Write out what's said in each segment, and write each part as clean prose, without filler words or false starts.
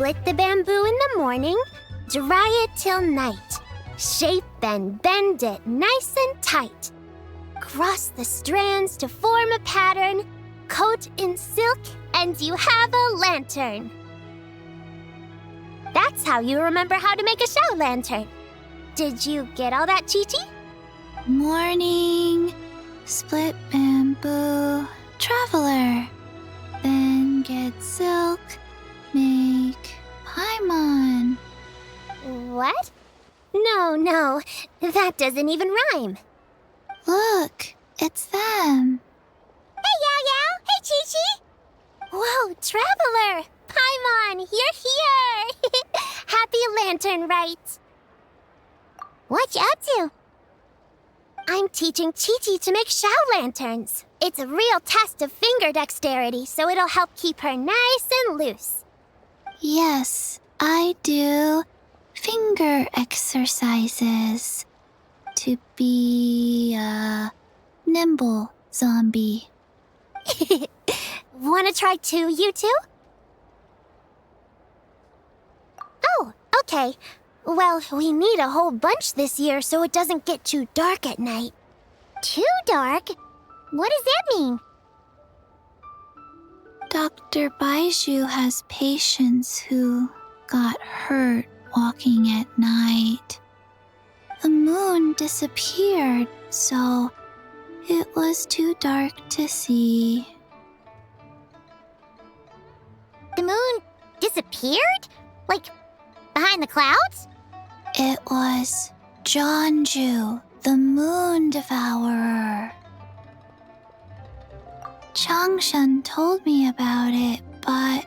Split the bamboo in the morning, dry it till night. Shape and bend it nice and tight. Cross the strands to form a pattern, coat in silk, and you have a lantern. That's how you remember how to make a show lantern. Did you get all that, Chi-Chi? Morning, split bamboo, traveler. Then get silk, make paimon. What? No, that doesn't even rhyme. Look, it's them. Hey, Yao! Hey, Chi-Chi! Whoa, traveler! Paimon, you're here! Happy Lantern Rite! What you up to? I'm teaching Chi-Chi to make show lanterns. It's a real test of finger dexterity, so it'll help keep her nice and loose. Yes, I do finger exercises to be a nimble zombie. Wanna try too, you two? Oh, okay. Well, we need a whole bunch this year so it doesn't get too dark at night. Too dark? What does that mean? Dr. Baiju has patients who got hurt walking at night. The moon disappeared, so it was too dark to see. The moon disappeared? Like, behind the clouds? It was Jeonju, the moon devourer. Changshan told me about it, but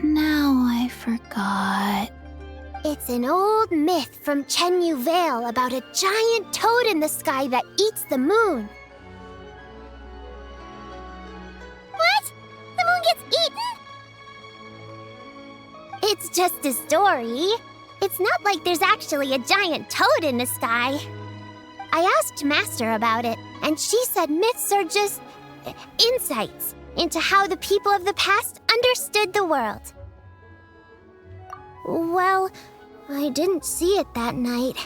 now I forgot. It's an old myth from Chenyu Vale about a giant toad in the sky that eats the moon. What? The moon gets eaten? It's just a story. It's not like there's actually a giant toad in the sky. I asked Master about it, and she said myths are just insights into how the people of the past understood the world. Well, I didn't see it that night.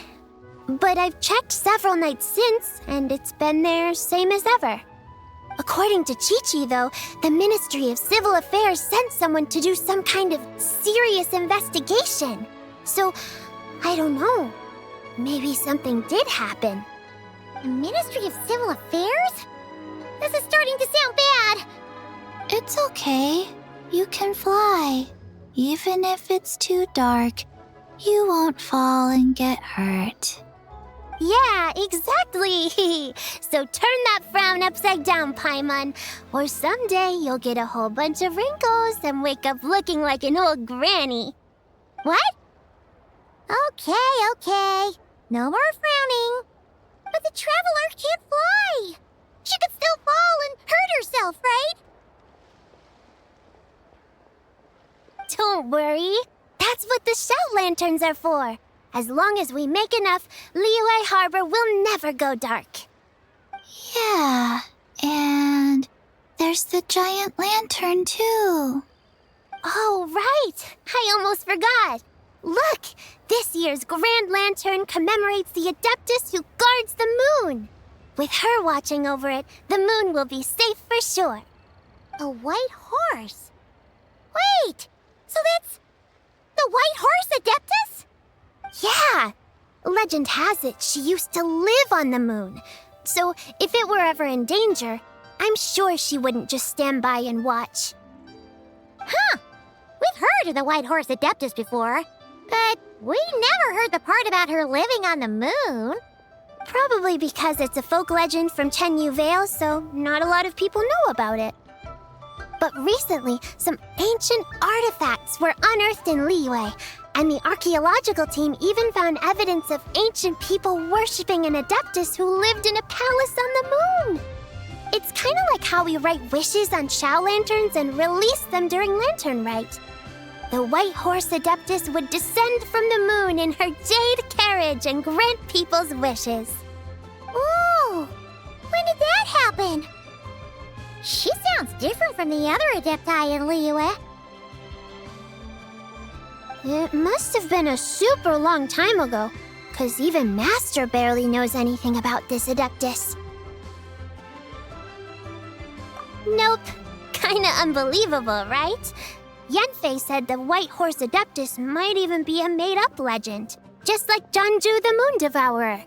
But I've checked several nights since, and it's been there same as ever. According to Chi-Chi, though, the Ministry of Civil Affairs sent someone to do some kind of serious investigation. So, I don't know. Maybe something did happen. The Ministry of Civil Affairs? This is starting to sound bad. It's okay. You can fly. Even if it's too dark, you won't fall and get hurt. Yeah, exactly. So turn that frown upside down, Paimon, or someday you'll get a whole bunch of wrinkles and wake up looking like an old granny. What? Okay. No more frowning. But the traveler can't fly. She could still fall and hurt herself, right? Don't worry. That's what the shell lanterns are for. As long as we make enough, Liyue Harbor will never go dark. Yeah, and there's the giant lantern too. Oh, right! I almost forgot. Look! This year's Grand Lantern commemorates the Adeptus who guards the moon. With her watching over it, the moon will be safe for sure. A white horse? Wait! So that's the white horse Adeptus? Yeah! Legend has it she used to live on the moon. So if it were ever in danger, I'm sure she wouldn't just stand by and watch. Huh! We've heard of the white horse Adeptus before, but we never heard the part about her living on the moon. Probably because it's a folk legend from Chenyu Vale, so not a lot of people know about it. But recently, some ancient artifacts were unearthed in Liyue, and the archaeological team even found evidence of ancient people worshipping an Adeptus who lived in a palace on the moon. It's kind of like how we write wishes on Shao lanterns and release them during Lantern Rite. The white horse Adeptus would descend from the moon in her jade carriage and grant people's wishes. Ooh! When did that happen? She sounds different from the other Adepti in Liyue. It must have been a super long time ago, 'cause even Master barely knows anything about this Adeptus. Nope. Kinda unbelievable, right? Yanfei said the White Horse Adeptus might even be a made-up legend, just like Janju the Moon Devourer.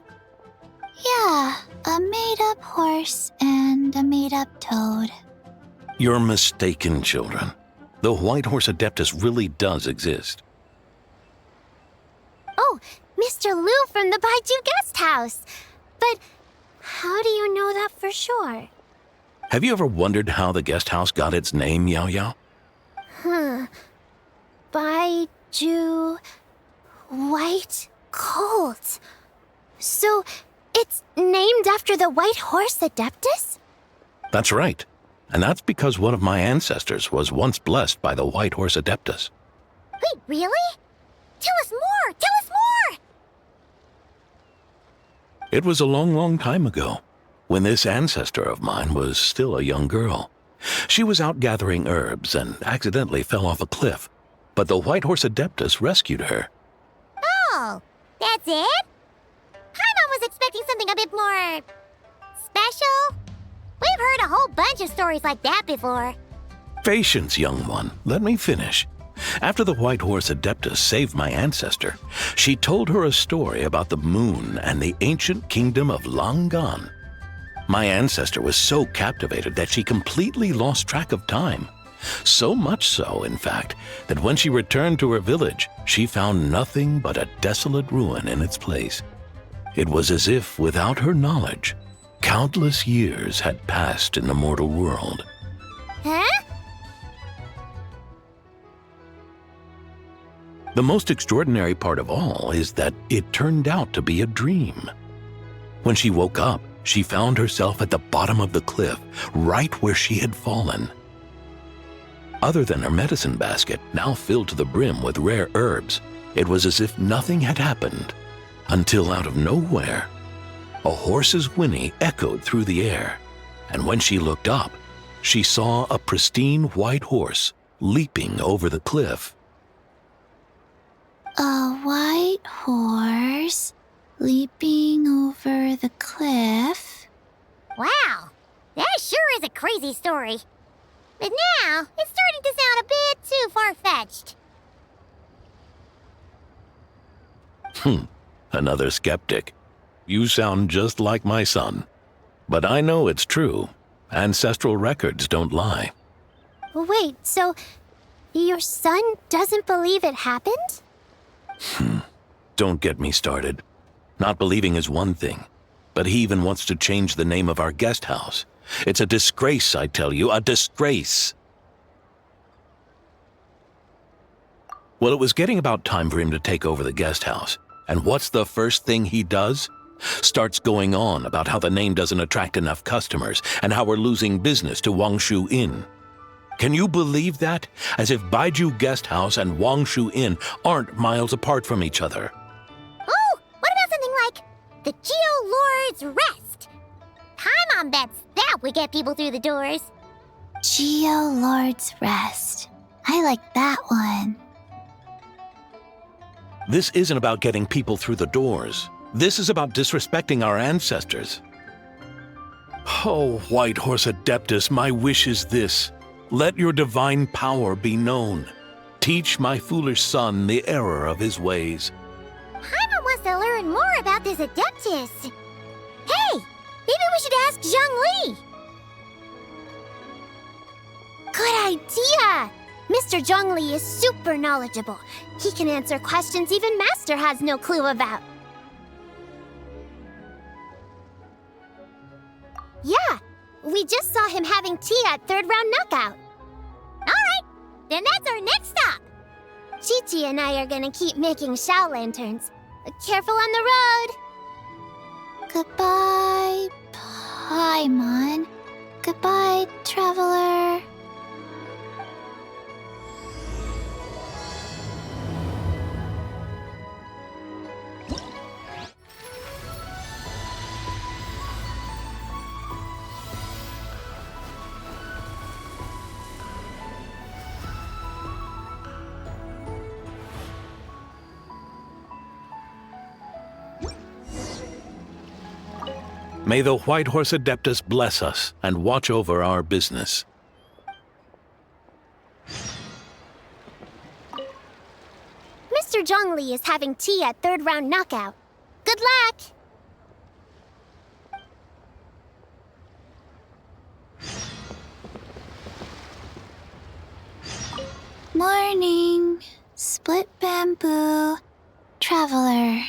Yeah, a made-up horse and a made-up toad. You're mistaken, children. The White Horse Adeptus really does exist. Oh, Mr. Liu from the Baiju Guest House. But how do you know that for sure? Have you ever wondered how the guest house got its name, Yao Yao? Baiju... White Colt. So, it's named after the White Horse Adeptus? That's right. And that's because one of my ancestors was once blessed by the White Horse Adeptus. Wait, really? Tell us more! Tell us more! It was a long, long time ago, when this ancestor of mine was still a young girl. She was out gathering herbs and accidentally fell off a cliff, but the White Horse Adeptus rescued her. Oh, that's it? Paimon was expecting something a bit more... special? We've heard a whole bunch of stories like that before. Patience, young one. Let me finish. After the White Horse Adeptus saved my ancestor, she told her a story about the moon and the ancient kingdom of Langan. My ancestor was so captivated that she completely lost track of time. So much so, in fact, that when she returned to her village, she found nothing but a desolate ruin in its place. It was as if, without her knowledge, countless years had passed in the mortal world. Huh? The most extraordinary part of all is that it turned out to be a dream. When she woke up, she found herself at the bottom of the cliff, right where she had fallen. Other than her medicine basket, now filled to the brim with rare herbs, it was as if nothing had happened, until out of nowhere, a horse's whinny echoed through the air, and when she looked up, she saw a pristine white horse leaping over the cliff. A white horse leaping over the cliff? Wow, that sure is a crazy story. But now, it's starting to sound a bit too far-fetched. Another skeptic. You sound just like my son. But I know it's true. Ancestral records don't lie. Wait, so your son doesn't believe it happened? Don't get me started. Not believing is one thing, but he even wants to change the name of our guest house. It's a disgrace, I tell you, a disgrace. Well, it was getting about time for him to take over the guest house. And what's the first thing he does? Starts going on about how the name doesn't attract enough customers and how we're losing business to Wangshu Inn. Can you believe that? As if Baiju Guest House and Wangshu Inn aren't miles apart from each other. Oh, what about something like the Geo Lord's Rest? Paimon bets that would get people through the doors. Geo Lord's Rest. I like that one. This isn't about getting people through the doors. This is about disrespecting our ancestors. Oh, White Horse Adeptus, my wish is this. Let your divine power be known. Teach my foolish son the error of his ways. Paimon wants to learn more about this Adeptus. Hey, maybe we should ask Zhang Li. Good idea! Mr. Zhang Li is super knowledgeable. He can answer questions even Master has no clue about. Yeah, we just saw him having tea at third round knockout. Alright, then that's our next stop. Chi-Chi and I are gonna keep making Shao lanterns. Careful on the road. Goodbye, Paimon. Goodbye, traveler. May the White Horse Adeptus bless us and watch over our business. Mr. Zhongli is having tea at third round knockout. Good luck! Morning. Split bamboo. Traveler.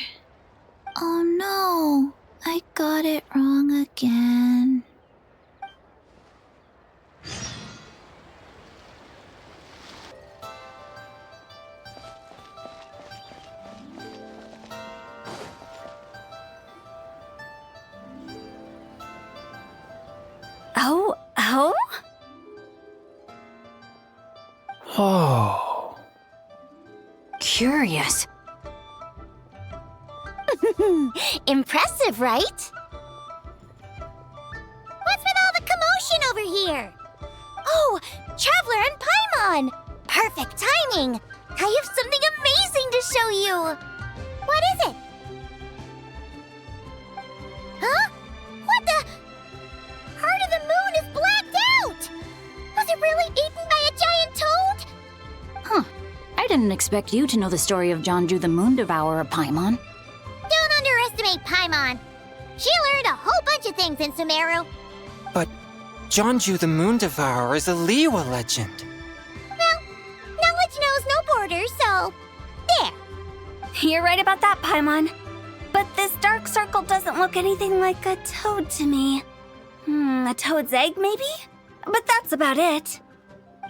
Oh no, I got it wrong again. Oh? Whoa. Curious. Impressive, right? What's with all the commotion over here? Oh, Traveler and Paimon! Perfect timing! I have something amazing to show you! What is it? Huh? What the? Heart of the Moon is blacked out! Was it really eaten by a giant toad? Huh. I didn't expect you to know the story of Jonju the Moon Devourer, Paimon. Don't underestimate Paimon. She learned a whole bunch of things in Sumeru. But Jonju the Moon Devourer is a Liyue legend. Well, knowledge knows no borders, so there. You're right about that, Paimon. But this dark circle doesn't look anything like a toad to me. A toad's egg, maybe? But that's about it.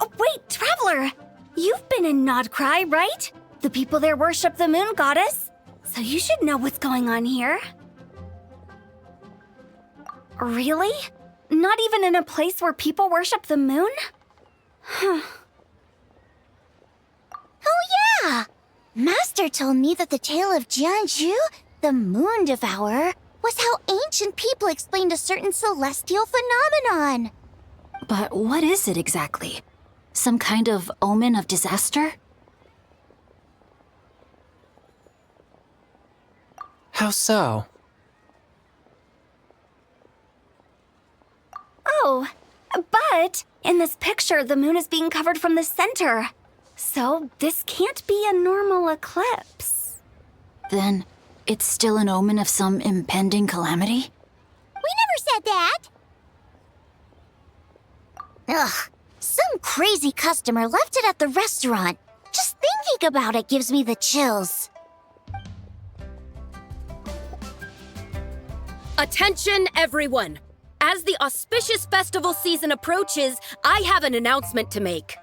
Oh, wait, Traveler! You've been in Nodcry, right? The people there worship the moon goddess. So you should know what's going on here. Really? Not even in a place where people worship the moon? Oh yeah! Master told me that the tale of Jianzhu, the Moon Devourer, was how ancient people explained a certain celestial phenomenon. But what is it exactly? Some kind of omen of disaster? How so? Oh, but in this picture, the moon is being covered from the center. So this can't be a normal eclipse. Then it's still an omen of some impending calamity? We never said that! Ugh, some crazy customer left it at the restaurant. Just thinking about it gives me the chills. Attention, everyone! As the auspicious festival season approaches, I have an announcement to make.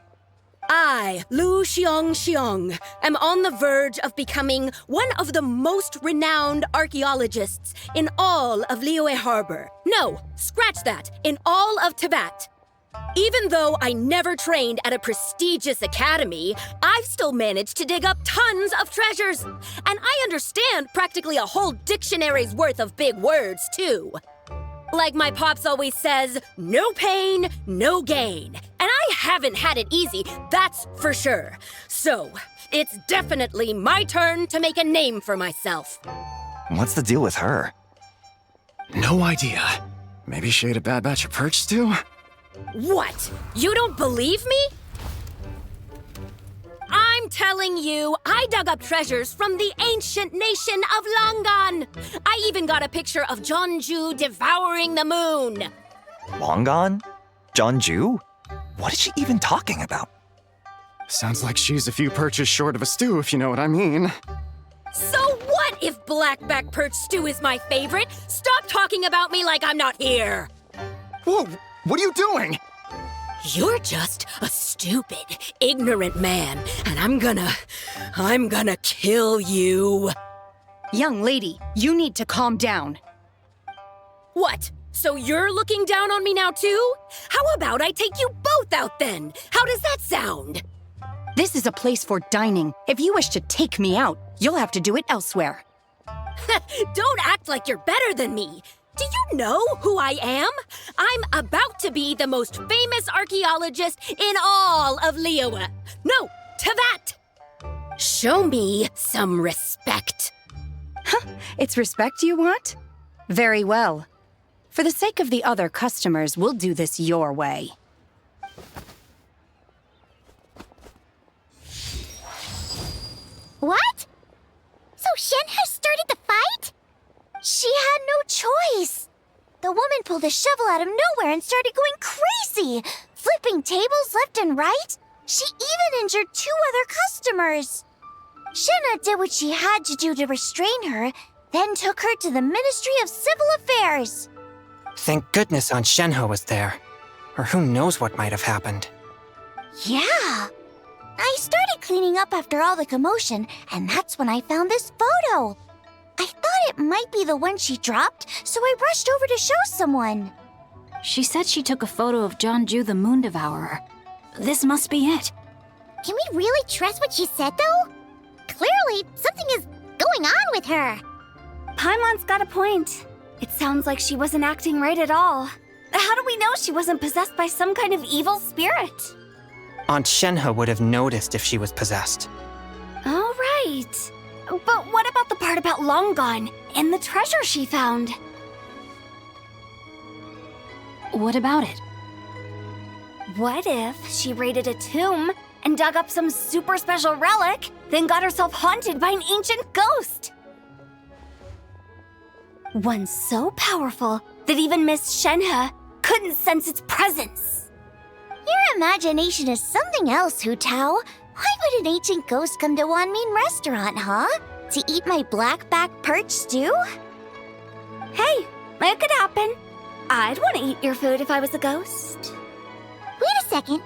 I, Lu Xiong, am on the verge of becoming one of the most renowned archaeologists in all of Liyue Harbor. No, scratch that, in all of Teyvat. Even though I never trained at a prestigious academy, I've still managed to dig up tons of treasures. And I understand practically a whole dictionary's worth of big words, too. Like my pops always says, no pain, no gain. And I haven't had it easy, that's for sure. So, it's definitely my turn to make a name for myself. What's the deal with her? No idea. Maybe she ate a bad batch of perch stew? What? You don't believe me? I'm telling you, I dug up treasures from the ancient nation of Longan. I even got a picture of Jonju devouring the moon. Long gone? Jonju? What is she even talking about? Sounds like she's a few perches short of a stew, if you know what I mean. So what if blackback perch stew is my favorite? Stop talking about me like I'm not here. Whoa, what are you doing? You're just a stupid, ignorant man, and I'm gonna kill you. Young lady, you need to calm down. What? So you're looking down on me now too? How about I take you both out then? How does that sound? This is a place for dining. If you wish to take me out, you'll have to do it elsewhere. Don't act like you're better than me. Do you know who I am? I'm about to be the most famous archaeologist in all of Liyue. No, Teyvat. Show me some respect. It's respect you want? Very well. For the sake of the other customers, we'll do this your way. What? So Shen has started the fight? She had no choice. The woman pulled a shovel out of nowhere and started going crazy, flipping tables left and right. She even injured 2 other customers. Shenna did what she had to do to restrain her, then took her to the Ministry of Civil Affairs. Thank goodness Aunt Shenhe was there. Or who knows what might have happened. Yeah. I started cleaning up after all the commotion, and that's when I found this photo. I thought it might be the one she dropped, so I rushed over to show someone. She said she took a photo of Jeonju the Moon Devourer. This must be it. Can we really trust what she said, though? Clearly, something is going on with her. Paimon's got a point. It sounds like she wasn't acting right at all. How do we know she wasn't possessed by some kind of evil spirit? Aunt Shenhe would have noticed if she was possessed. All right. But what about the part about Long Gone and the treasure she found? What about it? What if she raided a tomb and dug up some super special relic, then got herself haunted by an ancient ghost? One so powerful that even Miss Shenhe couldn't sense its presence. Your imagination is something else, Hu Tao. Why would an ancient ghost come to Wanmin restaurant, huh? To eat my blackback perch stew? Hey, it could happen. I'd want to eat your food if I was a ghost. Wait a second.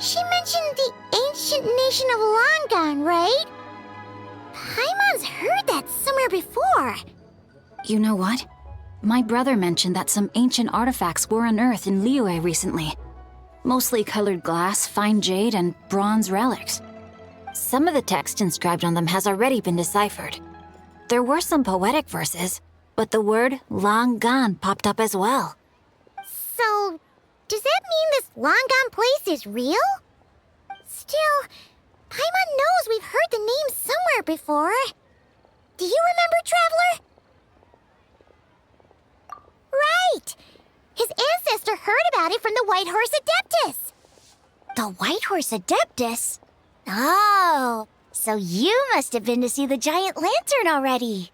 She mentioned the ancient nation of Longon, right? Paimon's heard that somewhere before. You know what? My brother mentioned that some ancient artifacts were unearthed in Liyue recently. Mostly colored glass, fine jade, and bronze relics. Some of the text inscribed on them has already been deciphered. There were some poetic verses, but the word long gone popped up as well. So, does that mean this Longon place is real? Still, Paimon knows we've heard the name somewhere before. Do you remember, Traveler? Right! His ancestor heard about it from the White Horse Adeptus. The White Horse Adeptus? Oh, so you must have been to see the giant lantern already.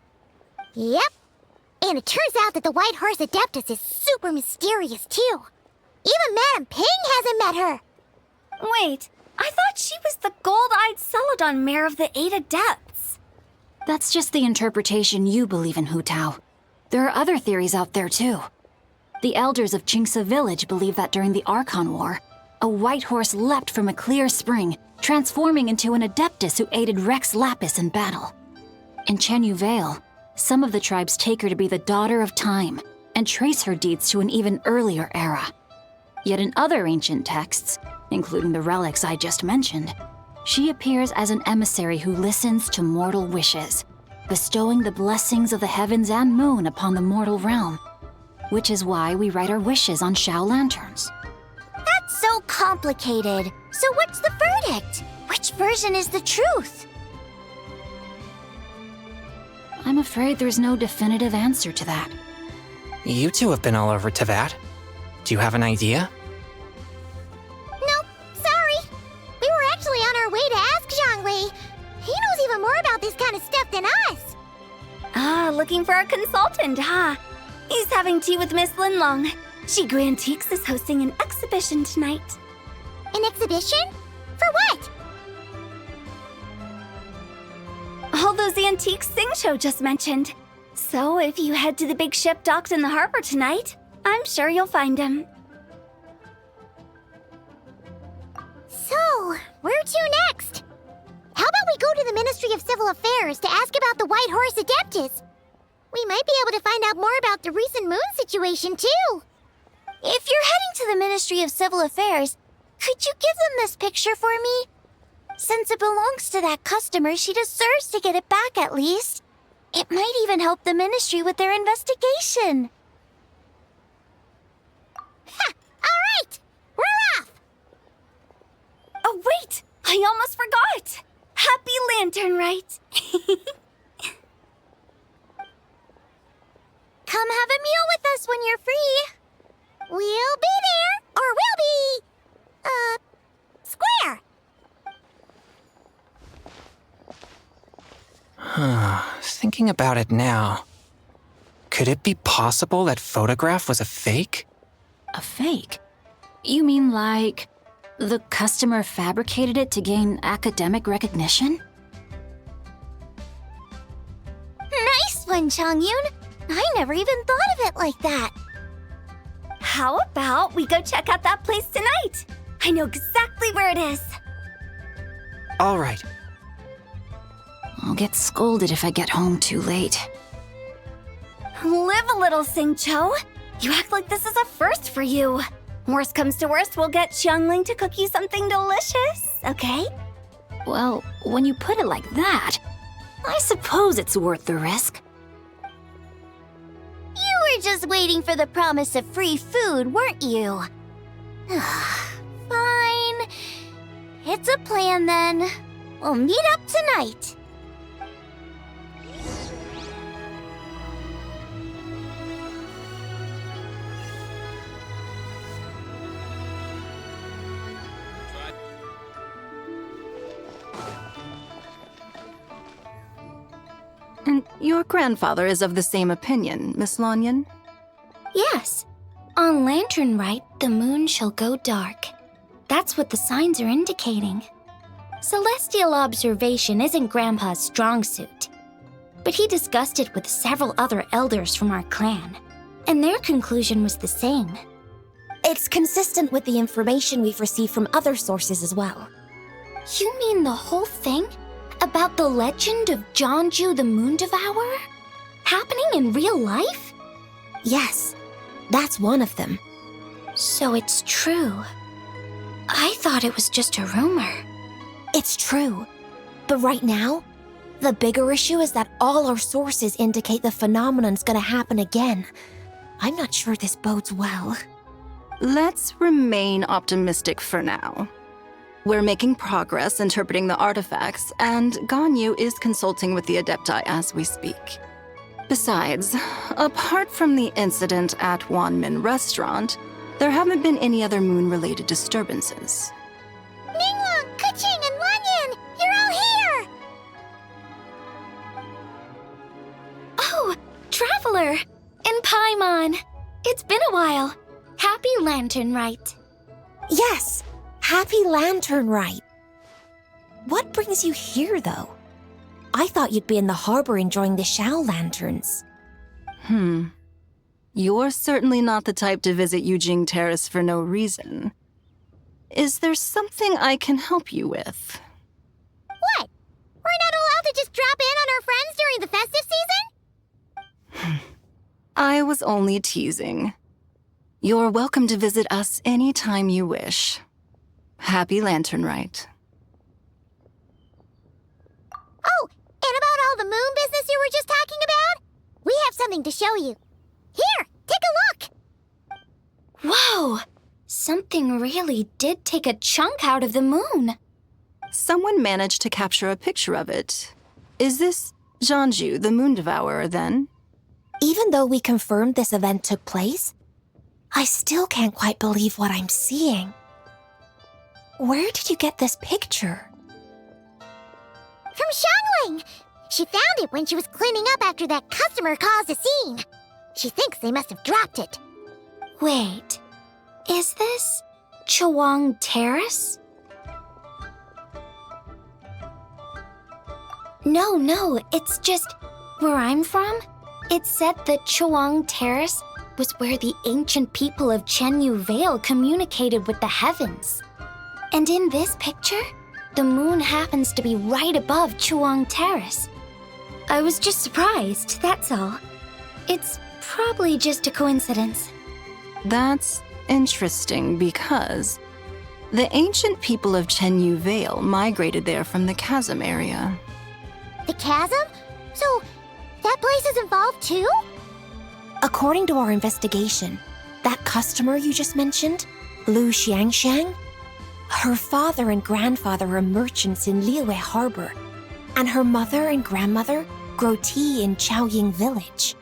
Yep. And it turns out that the White Horse Adeptus is super mysterious, too. Even Madame Ping hasn't met her. Wait, I thought she was the gold-eyed Celadon mare of the 8 Adepts. That's just the interpretation you believe in, Hu Tao. There are other theories out there, too. The elders of Qingce village believe that during the Archon War, a white horse leapt from a clear spring, transforming into an Adeptus who aided Rex Lapis in battle. In Chenyu Vale, some of the tribes take her to be the daughter of time and trace her deeds to an even earlier era. Yet in other ancient texts, including the relics I just mentioned, she appears as an emissary who listens to mortal wishes, bestowing the blessings of the heavens and moon upon the mortal realm, which is why we write our wishes on Shao lanterns. That's so complicated. So what's the verdict? Which version is the truth? I'm afraid there's no definitive answer to that. You two have been all over Tevat. Do you have an idea? Nope, sorry. We were actually on our way to ask Zhangwei. He knows even more about this kind of stuff than us. Ah, looking for a consultant, huh? He's having tea with Miss Linlong. Shigu Antiques is hosting an exhibition tonight. An exhibition? For what? All those antiques Sing Show just mentioned. So if you head to the big ship docked in the harbor tonight, I'm sure you'll find him. So, where to next? How about we go to the Ministry of Civil Affairs to ask about the White Horse Adeptus? We might be able to find out more about the recent moon situation, too. If you're heading to the Ministry of Civil Affairs, could you give them this picture for me? Since it belongs to that customer, she deserves to get it back at least. It might even help the Ministry with their investigation. Ha! All right! We're off! Oh, wait! I almost forgot! Happy Lantern, Rite! Come have a meal with us, when you're free. We'll be there, or we'll be, square. Thinking about it now, could it be possible that photograph was a fake? A fake? You mean like the customer fabricated it to gain academic recognition? Nice one, Changyun. I never even thought of it like that. How about we go check out that place tonight? I know exactly where it is. All right. I'll get scolded if I get home too late. Live a little, Singcho. You act like this is a first for you. Worst comes to worst, we'll get Xiangling to cook you something delicious, okay? Well, when you put it like that, I suppose it's worth the risk. You were just waiting for the promise of free food, weren't you? Fine. It's a plan then. We'll meet up tonight. And your grandfather is of the same opinion, Miss Lanyan? Yes. On Lanternlit, the moon shall go dark. That's what the signs are indicating. Celestial observation isn't Grandpa's strong suit. But he discussed it with several other elders from our clan, and their conclusion was the same. It's consistent with the information we've received from other sources as well. You mean the whole thing? About the legend of Jeonju the Moon Devourer? Happening in real life? Yes, that's one of them. So it's true. I thought it was just a rumor. It's true. But right now, the bigger issue is that all our sources indicate the phenomenon's gonna happen again. I'm not sure this bodes well. Let's remain optimistic for now. We're making progress interpreting the artifacts, and Ganyu is consulting with the Adepti as we speak. Besides, apart from the incident at Wanmin Restaurant, there haven't been any other moon-related disturbances. Ningguang, Keqing, and Lanyan, you're all here! Oh, Traveler! And Paimon! It's been a while. Happy Lanternlit. Yes, happy Lanternlit. What brings you here, though? I thought you'd be in the harbor enjoying the Shao lanterns. You're certainly not the type to visit Yujing Terrace for no reason. Is there something I can help you with? What? We're not allowed to just drop in on our friends during the festive season? I was only teasing. You're welcome to visit us anytime you wish. Happy Lanternlit. Oh, and about all the moon business you were just talking about? We have something to show you. Here, take a look! Whoa! Something really did take a chunk out of the moon. Someone managed to capture a picture of it. Is this Jeonju, the Moon Devourer, then? Even though we confirmed this event took place, I still can't quite believe what I'm seeing. Where did you get this picture? From Xiangling! She found it when she was cleaning up after that customer caused a scene. She thinks they must have dropped it. Wait, is this Chawang Terrace? No, it's just where I'm from. It said that Chawang Terrace was where the ancient people of Chenyu Vale communicated with the heavens. And in this picture, the moon happens to be right above Chawang Terrace. I was just surprised, that's all. It's probably just a coincidence. That's interesting because the ancient people of Chenyu Vale migrated there from the chasm area. The chasm? So, that place is involved too? According to our investigation, that customer you just mentioned, Lu Xiangxiang, her father and grandfather are merchants in Liyue Harbor, and her mother and grandmother grow tea in Chaoying Village.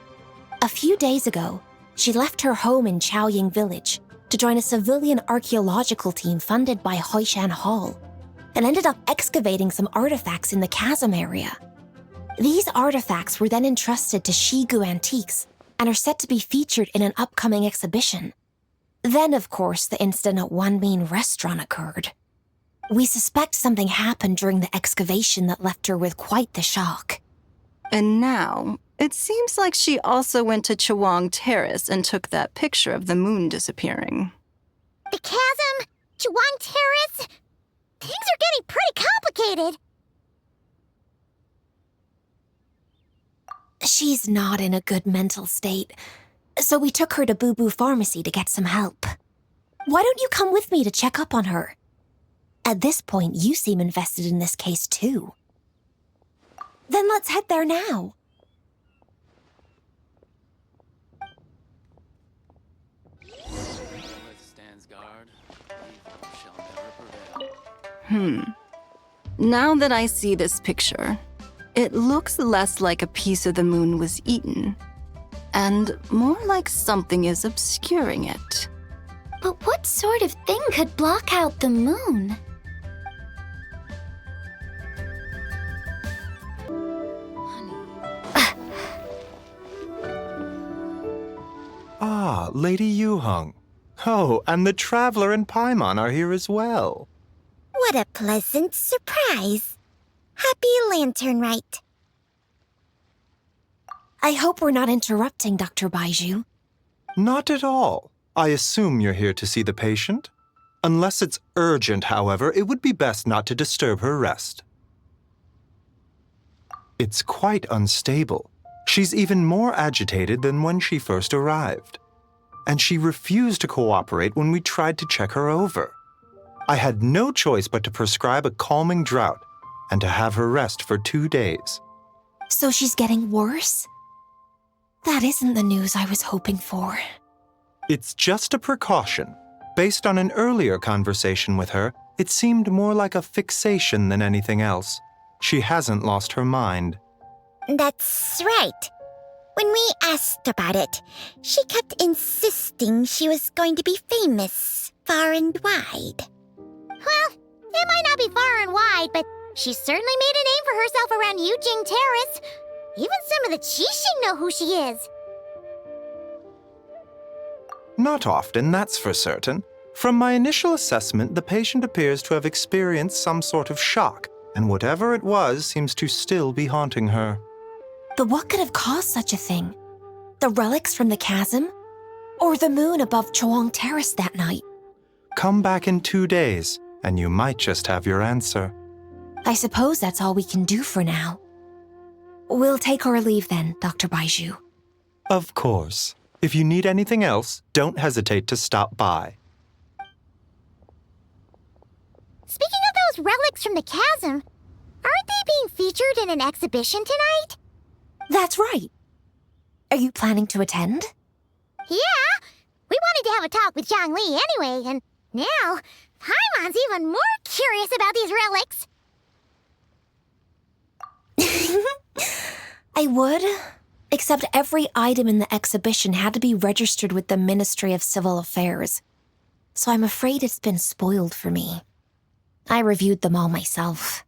A few days ago, She left her home in Chaoying Village to join a civilian archaeological team funded by Hoishan Hall, and ended up excavating some artifacts in the chasm area. These artifacts were then entrusted to Shigu Antiques and are set to be featured in an upcoming exhibition. Then, of course, the incident at Wanmin Restaurant occurred. We suspect something happened during the excavation that left her with quite the shock. And now, it seems like she also went to Chawang Terrace and took that picture of the moon disappearing. The chasm? Chawang Terrace? Things are getting pretty complicated. She's not in a good mental state, so we took her to Boo Boo Pharmacy to get some help. Why don't you come with me to check up on her? At this point, you seem invested in this case too. Then let's head there now. Now that I see this picture, it looks less like a piece of the moon was eaten, and more like something is obscuring it. But what sort of thing could block out the moon? Ah, Lady Yuheng. Oh, and the Traveler and Paimon are here as well. What a pleasant surprise. Happy Lanternlit. I hope we're not interrupting, Dr. Baiju. Not at all. I assume you're here to see the patient? Unless it's urgent, however, it would be best not to disturb her rest. It's quite unstable. She's even more agitated than when she first arrived. And she refused to cooperate when we tried to check her over. I had no choice but to prescribe a calming draught and to have her rest for 2 days. So she's getting worse? That isn't the news I was hoping for. It's just a precaution. Based on an earlier conversation with her, it seemed more like a fixation than anything else. She hasn't lost her mind. That's right. When we asked about it, she kept insisting she was going to be famous far and wide. Well, it might not be far and wide, but she certainly made a name for herself around Yujing Terrace. Even some of the Qixing know who she is. Not often, that's for certain. From my initial assessment, the patient appears to have experienced some sort of shock, and whatever it was seems to still be haunting her. But what could have caused such a thing? The relics from the chasm? Or the moon above Chawang Terrace that night? Come back in 2 days, and you might just have your answer. I suppose that's all we can do for now. We'll take our leave then, Dr. Baiju. Of course. If you need anything else, don't hesitate to stop by. Speaking of those relics from the chasm, aren't they being featured in an exhibition tonight? That's right. Are you planning to attend? Yeah, we wanted to have a talk with Zhang Li anyway, and now Paimon's even more curious about these relics. I would, except every item in the exhibition had to be registered with the Ministry of Civil Affairs, so I'm afraid it's been spoiled for me. I reviewed them all myself.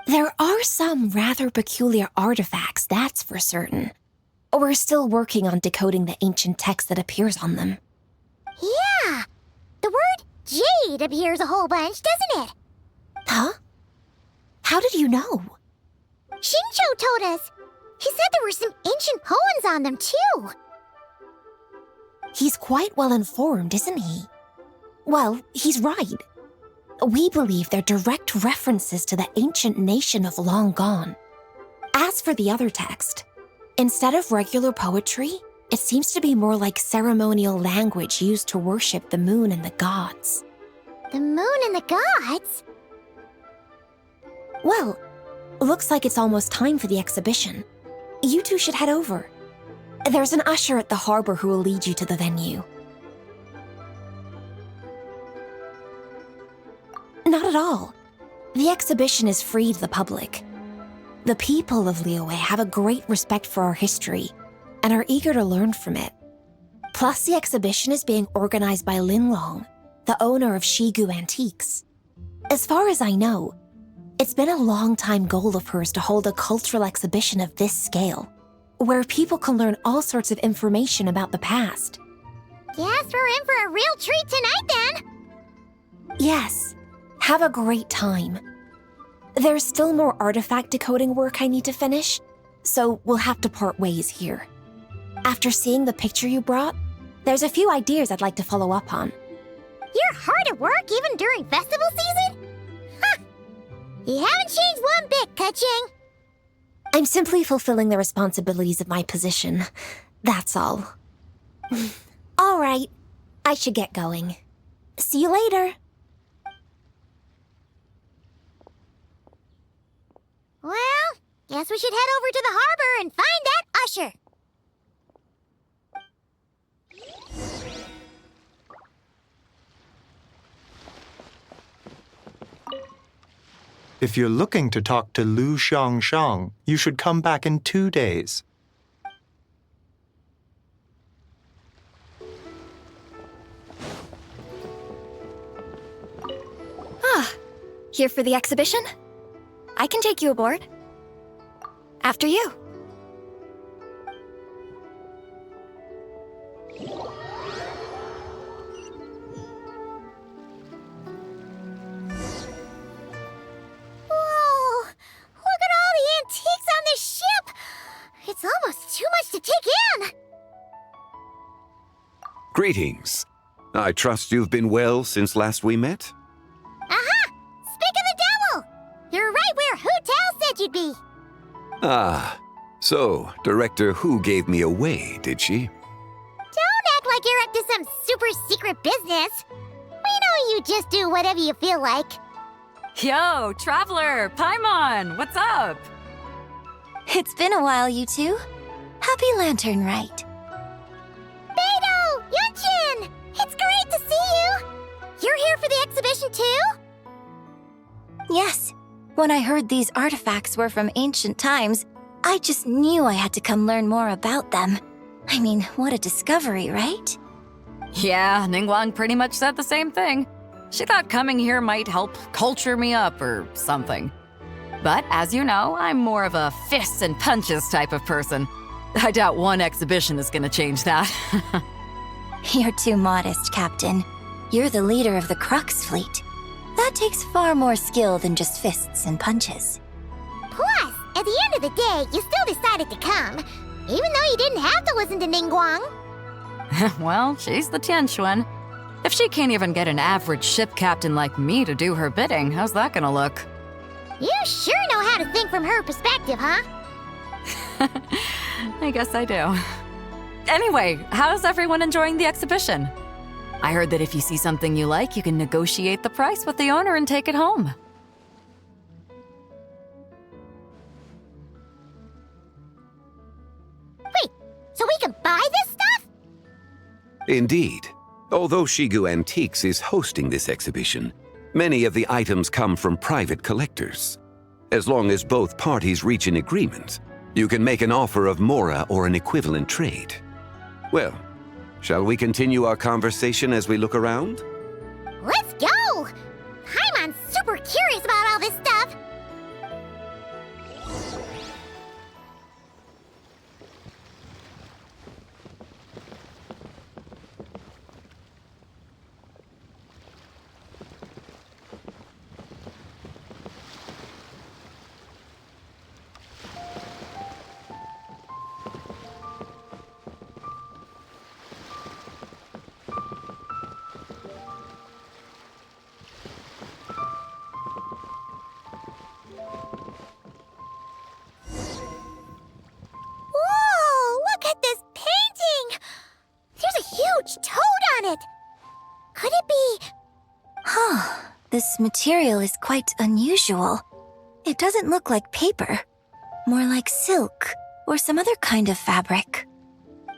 There are some rather peculiar artifacts, that's for certain. We're still working on decoding the ancient text that appears on them. Yeah, the word jade appears a whole bunch, doesn't it? Huh? How did you know? Shincho told us. He said there were some ancient poems on them, too. He's quite well informed, isn't he? Well, he's right. We believe they're direct references to the ancient nation of long gone. As for the other text, instead of regular poetry, it seems to be more like ceremonial language used to worship the moon and the gods. The moon and the gods? Well, looks like it's almost time for the exhibition. You two should head over. There's an usher at the harbor who will lead you to the venue. Not at all. The exhibition is free to the public. The people of Liyue have a great respect for our history and are eager to learn from it. Plus, the exhibition is being organized by Linlong, the owner of Shigu Antiques. As far as I know, it's been a long-time goal of hers to hold a cultural exhibition of this scale, where people can learn all sorts of information about the past. Guess we're in for a real treat tonight, then. Yes, have a great time. There's still more artifact decoding work I need to finish, so we'll have to part ways here. After seeing the picture you brought, there's a few ideas I'd like to follow up on. You're hard at work even during festival season? Huh. You haven't changed one bit, Ka-Ching. I'm simply fulfilling the responsibilities of my position. That's all. All right, I should get going. See you later. Well, guess we should head over to the harbor and find that usher. If you're looking to talk to Lu Xiangshang, you should come back in 2 days. Here for the exhibition? I can take you aboard. After you. Whoa! Look at all the antiques on this ship! It's almost too much to take in! Greetings. I trust you've been well since last we met? Aha! Speak of the devil! You're right where Hu Tao said you'd be! Ah, so Director Hu gave me away, did she? Don't act like you're up to some super secret business! We know you just do whatever you feel like. Yo, Traveler, Paimon, what's up? It's been a while, you two. Happy Lanternlit. Beidou! Yunchin! It's great to see you! You're here for the exhibition too? Yes. When I heard these artifacts were from ancient times, I just knew I had to come learn more about them. I mean, what a discovery, right? Yeah, Ningguang pretty much said the same thing. She thought coming here might help culture me up or something. But as you know, I'm more of a fists and punches type of person. I doubt one exhibition is gonna change that. You're too modest, Captain. You're the leader of the Crux fleet. That takes far more skill than just fists and punches. Plus, at the end of the day, you still decided to come, even though you didn't have to listen to Ningguang. Well, she's the Tianquan. If she can't even get an average ship captain like me to do her bidding, how's that gonna look? You sure know how to think from her perspective, huh? I guess I do. Anyway, how's everyone enjoying the exhibition? I heard that if you see something you like, you can negotiate the price with the owner and take it home. Wait, so we can buy this stuff? Indeed. Although Shigu Antiques is hosting this exhibition, many of the items come from private collectors. As long as both parties reach an agreement, you can make an offer of mora or an equivalent trade. Well, shall we continue our conversation as we look around? Let's go! Paimon's super curious about all this stuff. Toad on it! Could it be... Huh. This material is quite unusual. It doesn't look like paper. More like silk, or some other kind of fabric.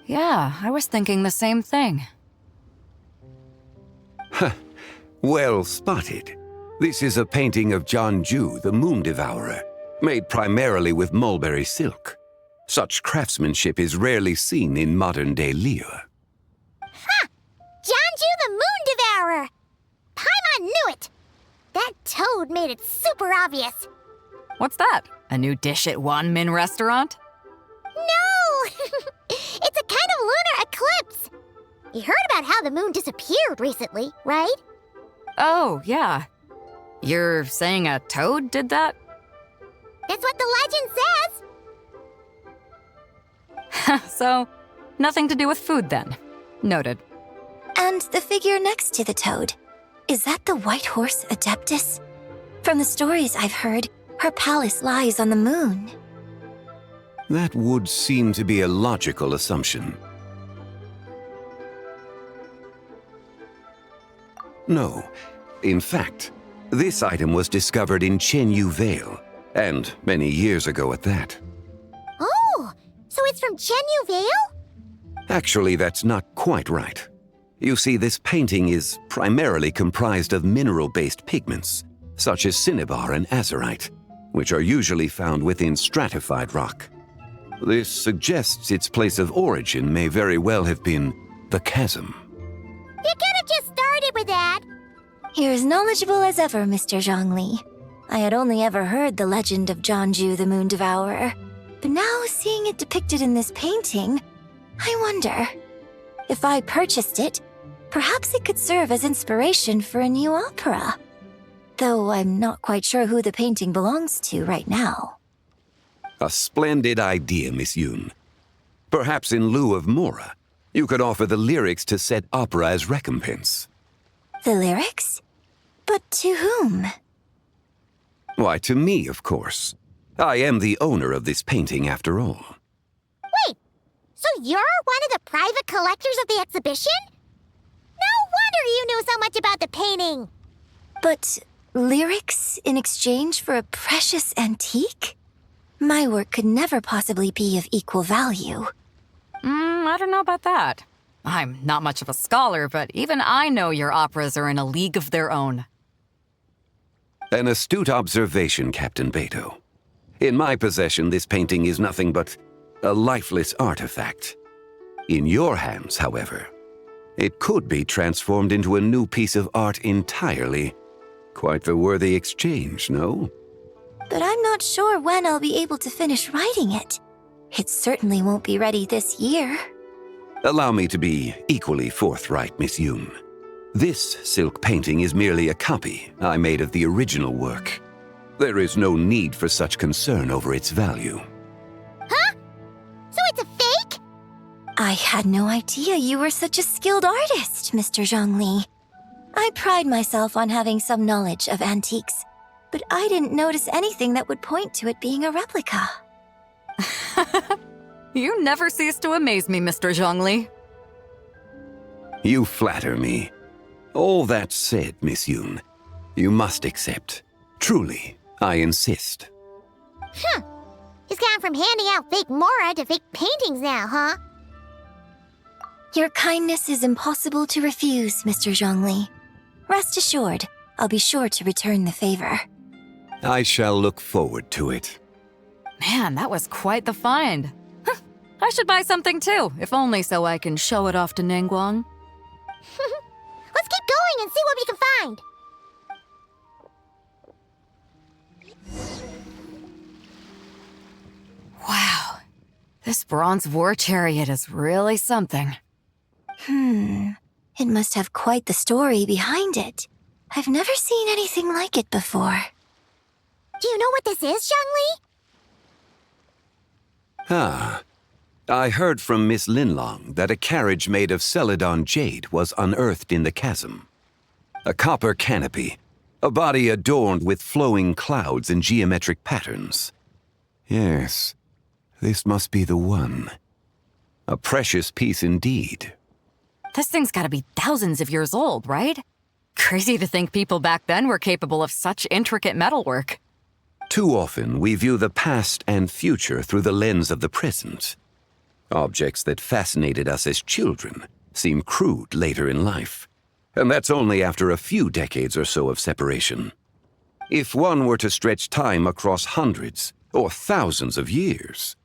Yeah, I was thinking the same thing. Well spotted. This is a painting of Jianju, the Moon Devourer, made primarily with mulberry silk. Such craftsmanship is rarely seen in modern-day Liyue. That toad made it super obvious. What's that? A new dish at Wanmin restaurant? No! It's a kind of lunar eclipse. You heard about how the moon disappeared recently, right? Oh, yeah. You're saying a toad did that? That's what the legend says. So, nothing to do with food then. Noted. And the figure next to the toad, is that the White Horse Adeptus? From the stories I've heard, her palace lies on the moon. That would seem to be a logical assumption. No. In fact, this item was discovered in Chenyu Vale, and many years ago at that. Oh, so it's from Chenyu Vale? Actually, that's not quite right. You see, this painting is primarily comprised of mineral-based pigments, such as cinnabar and azurite, which are usually found within stratified rock. This suggests its place of origin may very well have been the chasm. You could have just started with that. You're as knowledgeable as ever, Mr. Zhongli. I had only ever heard the legend of Zhongju the Moon Devourer, but now seeing it depicted in this painting, I wonder, if I purchased it, perhaps it could serve as inspiration for a new opera. Though I'm not quite sure who the painting belongs to right now. A splendid idea, Miss Yoon. Perhaps in lieu of Mora, you could offer the lyrics to said opera as recompense. The lyrics? But to whom? Why, to me, of course. I am the owner of this painting, after all. Wait, so you're one of the private collectors of the exhibition? No wonder you knew so much about the painting. But lyrics in exchange for a precious antique? My work could never possibly be of equal value. I don't know about that. I'm not much of a scholar, but even I know your operas are in a league of their own. An astute observation, Captain Beto. In my possession, this painting is nothing but a lifeless artifact. In your hands, however, it could be transformed into a new piece of art entirely. Quite the worthy exchange, no? But I'm not sure when I'll be able to finish writing it. It certainly won't be ready this year. Allow me to be equally forthright, Miss Yoon. This silk painting is merely a copy I made of the original work. There is no need for such concern over its value. Huh? So it's a fake? I had no idea you were such a skilled artist, Mr. Zhongli. I pride myself on having some knowledge of antiques, but I didn't notice anything that would point to it being a replica. You never cease to amaze me, Mr. Zhongli. You flatter me. All that said, Miss Yoon, you must accept. Truly, I insist. He's gone from handing out fake Mora to fake paintings now, huh? Your kindness is impossible to refuse, Mr. Zhongli. Rest assured, I'll be sure to return the favor. I shall look forward to it. Man, that was quite the find. I should buy something too, if only so I can show it off to Ningguang. Let's keep going and see what we can find. Wow, this bronze war chariot is really something. It must have quite the story behind it. I've never seen anything like it before. Do you know what this is, Zhongli? I heard from Miss Linlong that a carriage made of Celadon jade was unearthed in the chasm. A copper canopy, a body adorned with flowing clouds and geometric patterns. Yes, this must be the one. A precious piece indeed. This thing's gotta be thousands of years old, right? Crazy to think people back then were capable of such intricate metalwork. Too often, we view the past and future through the lens of the present. Objects that fascinated us as children seem crude later in life. And that's only after a few decades or so of separation. If one were to stretch time across hundreds or thousands of years,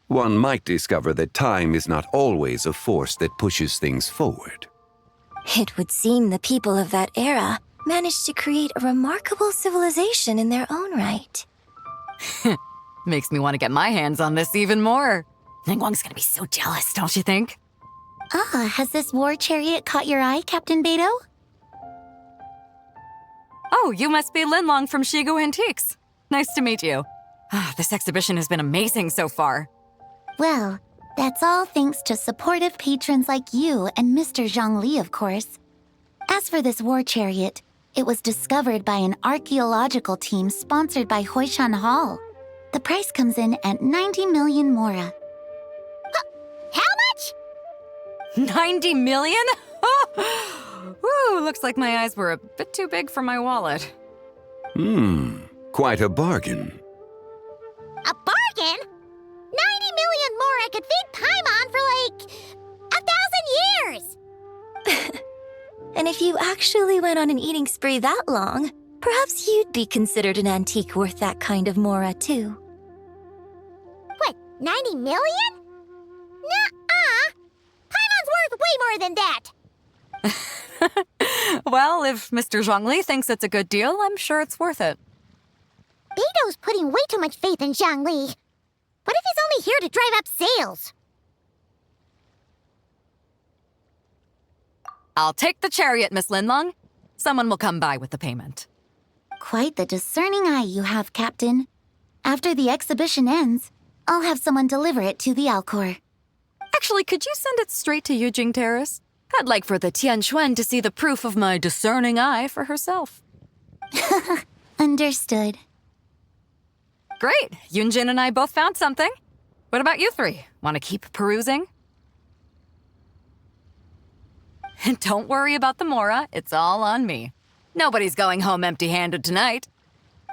one might discover that time is not always a force that pushes things forward. It would seem the people of that era managed to create a remarkable civilization in their own right. Makes me want to get my hands on this even more. Ningguang's gonna be so jealous, don't you think? Ah, has this war chariot caught your eye, Captain Beidou? Oh, you must be Linlong from Shigu Antiques. Nice to meet you. This exhibition has been amazing so far. Well, that's all thanks to supportive patrons like you and Mr. Zhongli, of course. As for this war chariot, it was discovered by an archaeological team sponsored by Huishan Hall. The price comes in at 90 million mora. How much? 90 million? Woo, looks like my eyes were a bit too big for my wallet. Quite a bargain. A bargain? 90 million mora could feed Paimon for like 1,000 years! And if you actually went on an eating spree that long, perhaps you'd be considered an antique worth that kind of mora, too. What, 90 million? Nuh-uh! Paimon's worth way more than that! Well, if Mr. Zhongli thinks it's a good deal, I'm sure it's worth it. Beidou's putting way too much faith in Zhongli. What if he's only here to drive up sales? I'll take the chariot, Miss Linlong. Someone will come by with the payment. Quite the discerning eye you have, Captain. After the exhibition ends, I'll have someone deliver it to the Alcor. Actually, could you send it straight to Yujing Terrace? I'd like for the Tianquan to see the proof of my discerning eye for herself. Understood. Great. Yunjin and I both found something. What about you three? Want to keep perusing? And don't worry about the mora. It's all on me. Nobody's going home empty-handed tonight.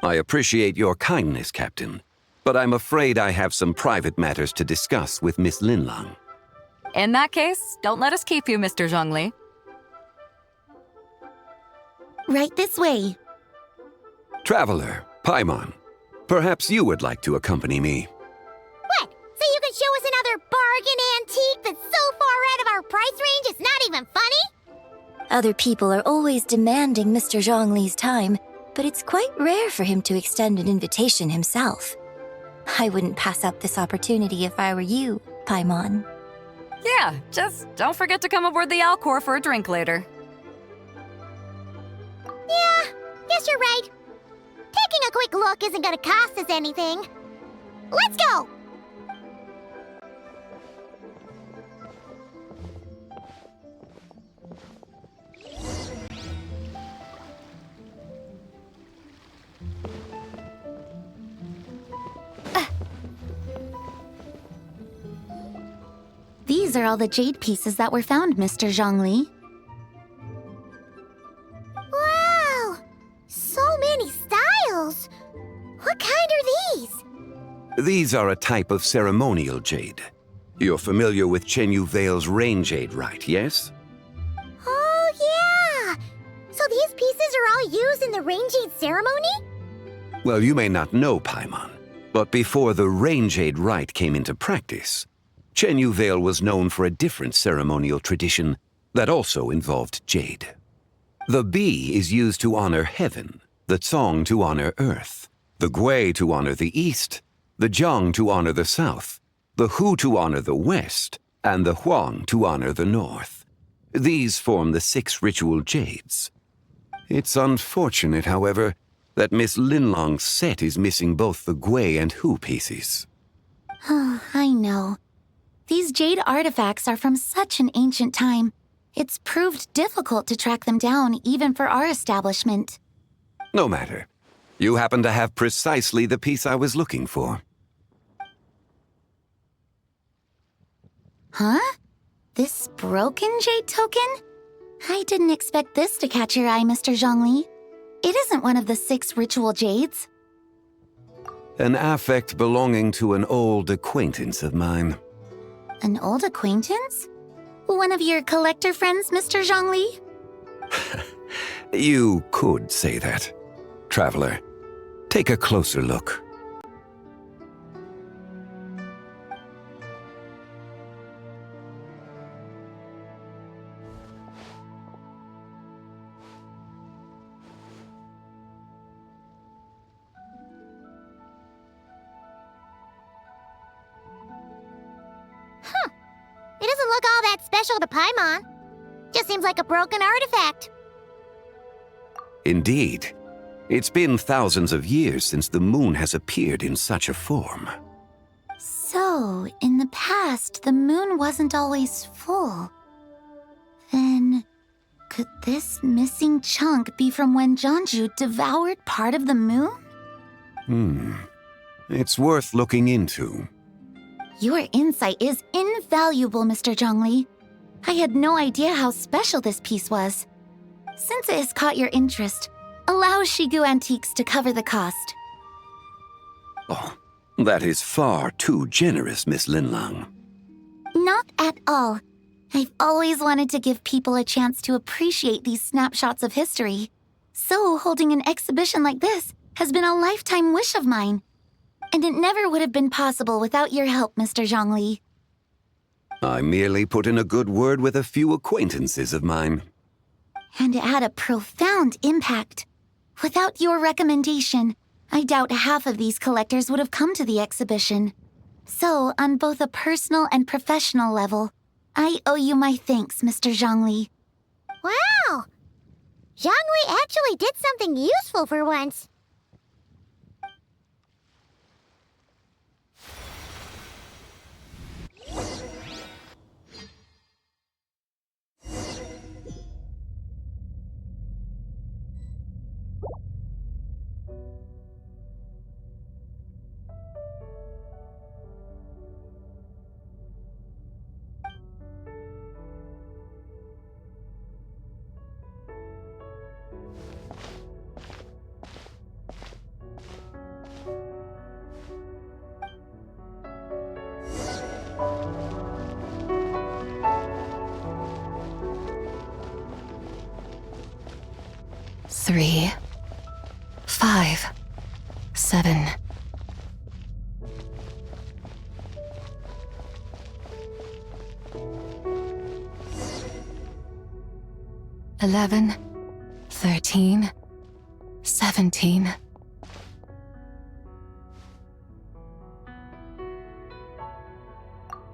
I appreciate your kindness, Captain, but I'm afraid I have some private matters to discuss with Miss Linlong. In that case, don't let us keep you, Mr. Zhongli. Right this way. Traveler, Paimon, perhaps you would like to accompany me. What? So you can show us another bargain antique that's so far out of our price range it's not even funny? Other people are always demanding Mr. Zhongli's time, but it's quite rare for him to extend an invitation himself. I wouldn't pass up this opportunity if I were you, Paimon. Yeah, just don't forget to come aboard the Alcor for a drink later. Yeah, guess you're right. Taking a quick look isn't gonna cost us anything. Let's go! These are all the jade pieces that were found, Mr. Zhongli. Wow! So many styles! What kind are these? These are a type of ceremonial jade. You're familiar with Chenyu Vale's rain jade, right, yes? Oh, yeah! So these pieces are all used in the rain jade ceremony? Well, you may not know, Paimon, but before the rain jade rite came into practice, Chenyu Vale was known for a different ceremonial tradition that also involved jade. The Bi is used to honor heaven, the Cong to honor earth, the Gui to honor the east, the Jiang to honor the south, the Hu to honor the west, and the Huang to honor the north. These form the 6 ritual jades. It's unfortunate, however, that Miss Linlong's set is missing both the Gui and Hu pieces. Oh, I know. These jade artifacts are from such an ancient time. It's proved difficult to track them down, even for our establishment. No matter. You happen to have precisely the piece I was looking for. Huh? This broken jade token? I didn't expect this to catch your eye, Mr. Zhongli. It isn't one of the 6 ritual jades. An affect belonging to an old acquaintance of mine. An old acquaintance? One of your collector friends, Mr. Zhongli? You could say that. Traveler, take a closer look. special to Paimon. Just seems like a broken artifact. Indeed. It's been thousands of years since the moon has appeared in such a form. So, in the past, the moon wasn't always full. Then, could this missing chunk be from when Jeonju devoured part of the moon? It's worth looking into. Your insight is invaluable, Mr. Zhongli. I had no idea how special this piece was. Since it has caught your interest, allow Shigu Antiques to cover the cost. Oh, that is far too generous, Miss Linlang. Not at all. I've always wanted to give people a chance to appreciate these snapshots of history. So holding an exhibition like this has been a lifetime wish of mine. And it never would have been possible without your help, Mr. Zhongli. I merely put in a good word with a few acquaintances of mine. And it had a profound impact. Without your recommendation, I doubt half of these collectors would have come to the exhibition. So, on both a personal and professional level, I owe you my thanks, Mr. Zhongli. Wow! Zhongli actually did something useful for once. Three, 5, 7. $11, 13, 17.